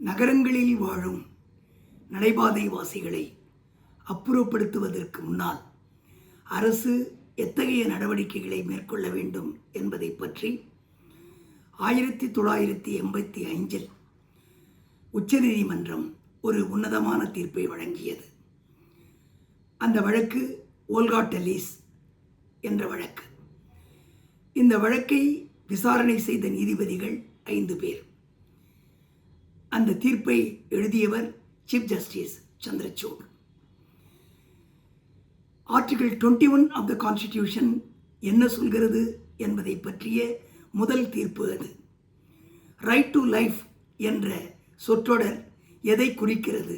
நகரங்களில் வாழும் நடைபாதை வாசிகளை அப்புறப்படுத்துவதற்கு முன்னால் அரசு எத்தகைய நடவடிக்கைகளை மேற்கொள்ள வேண்டும் என்பதை பற்றி 1985 உச்சநீதிமன்றம் ஒரு உன்னதமான தீர்ப்பை வழங்கியது. அந்த வழக்கு ஓல்கா டெல்லிஸ் என்ற வழக்கு. இந்த வழக்கை விசாரணை செய்த நீதிபதிகள் 5 பேர். அந்த தீர்ப்பை எழுதியவர் chief justice Chandrachud. Article 21 of the constitution என்ன சொல்கிறது என்பதை பற்றிய முதல் தீர்ப்பு அது. ரைட் டு லைஃப் என்ற சொற்றொடர் எதை குறிக்கிறது?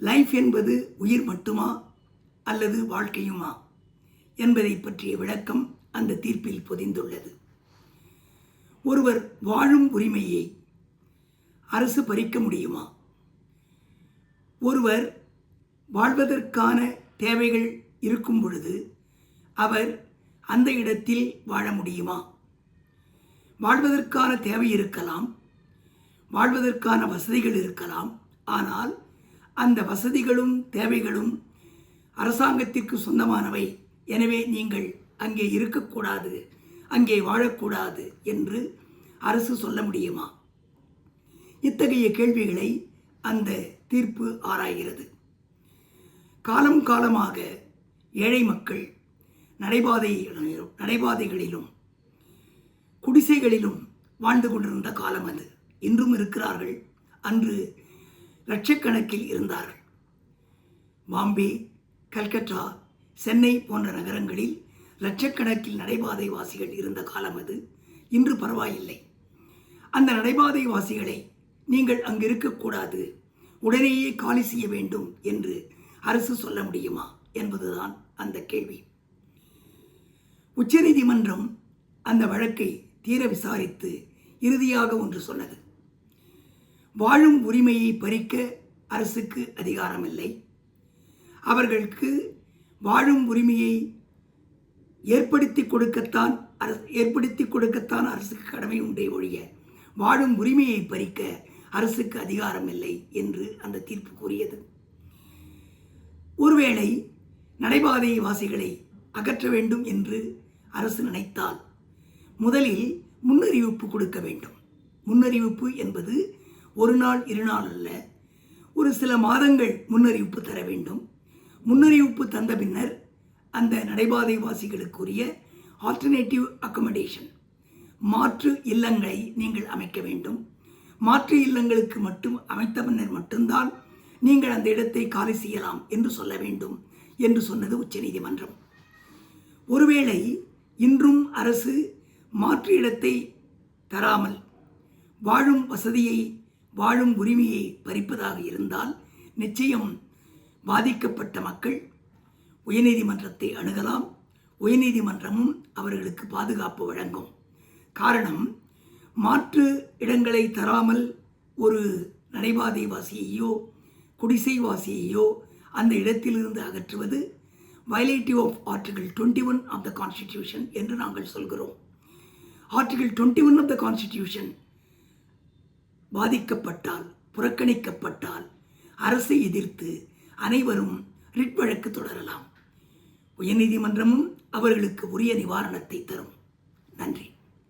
லைஃப் என்பது உயிர் மட்டுமா அல்லது வாழ்க்கையுமா என்பதை பற்றிய விளக்கம் அந்த தீர்ப்பில் பொதிந்துள்ளது. ஒருவர் வாழும் உரிமையை அரசு பறிக்க முடியுமா? ஒருவர் வாழ்வதற்கான தேவைகள் இருக்கும் பொழுது அவர் அந்த இடத்தில் வாழ முடியுமா? வாழ்வதற்கான தேவை இருக்கலாம், வாழ்வதற்கான வசதிகள் இருக்கலாம். ஆனால் அந்த வசதிகளும் தேவைகளும் அரசாங்கத்திற்கு சொந்தமானவை. எனவே நீங்கள் அங்கே இருக்கக்கூடாது, அங்கே வாழக்கூடாது என்று அரசு சொல்ல முடியுமா? இத்தகைய கேள்விகளை அந்த தீர்ப்பு ஆராய்கிறது. காலம் காலமாக ஏழை மக்கள் நடைபாதைகளிலும் குடிசைகளிலும் வாழ்ந்து கொண்டிருந்த காலம் அது. இன்றும் இருக்கிறார்கள். அன்று லட்சக்கணக்கில் இருந்தார்கள். பாம்பே, கல்கத்தா, சென்னை போன்ற நகரங்களில் லட்சக்கணக்கில் நடைபாதை வாசிகள் இருந்த காலம் அது. இன்று பரவாயில்லை. அந்த நடைபாதை வாசிகளை நீங்கள் அங்கு இருக்கக்கூடாது, உடனேயே காலி செய்ய வேண்டும் என்று அரசு சொல்ல முடியுமா என்பதுதான் அந்த கேள்வி. உச்சநீதிமன்றம் அந்த வழக்கை தீர விசாரித்து இறுதியாக ஒன்று சொன்னது. வாழும் உரிமையை பறிக்க அரசுக்கு அதிகாரம் இல்லை. அவர்களுக்கு வாழும் உரிமையை ஏற்படுத்தி கொடுக்கத்தான் அரசுக்கு கடமை உண்டே ஒழிய வாழும் உரிமையை பறிக்க அரசுக்கு அதிகாரம் இல்லை என்று அந்த தீர்ப்பு கூறியது. ஒருவேளை நடைபாதை வாசிகளை அகற்ற வேண்டும் என்று அரசு நினைத்தால் முதலில் முன்னறிவிப்பு கொடுக்க வேண்டும். முன்னறிவிப்பு என்பது ஒரு நாள் 2 நாள் அல்ல, ஒரு சில மாதங்கள் முன்னறிவிப்பு தர வேண்டும். முன்னறிவிப்பு தந்த பின்னர் அந்த நடைபாதை வாசிகளுக்குரிய ஆல்டர்னேட்டிவ் அக்கமடேஷன், மாற்று இல்லங்களை நீங்கள் அமைக்க வேண்டும். மாற்று இல்லங்களுக்கு மட்டும் அமைத்த பின்னர் மட்டும்தான் நீங்கள் அந்த இடத்தை காலி செய்யலாம் என்று சொல்ல வேண்டும் என்று சொன்னது உச்சநீதிமன்றம். ஒருவேளை இன்றும் அரசு மாற்று இடத்தை தராமல் வாழும் வசதியை, வாழும் உரிமையை பறிப்பதாக இருந்தால் நிச்சயம் பாதிக்கப்பட்ட மக்கள் உயர்நீதிமன்றத்தை அணுகலாம். உயர்நீதிமன்றமும் அவர்களுக்கு பாதுகாப்பு வழங்கும். காரணம், மாற்று இடங்களை தராமல் ஒரு நடைபாதை வாசியையோ குடிசை வாசியையோ அந்த இடத்திலிருந்து அகற்றுவது violative of article 21 of the constitution என்று நாங்கள் சொல்கிறோம். ஆர்டிகிள் 21 ஆஃப் த கான்ஸ்டிடியூஷன் பாதிக்கப்பட்டால், புறக்கணிக்கப்பட்டால் அரசை எதிர்த்து அனைவரும் ரிட் வழக்கு தொடரலாம். உயர்நீதிமன்றமும் அவர்களுக்கு உரிய நிவாரணத்தை தரும். நன்றி.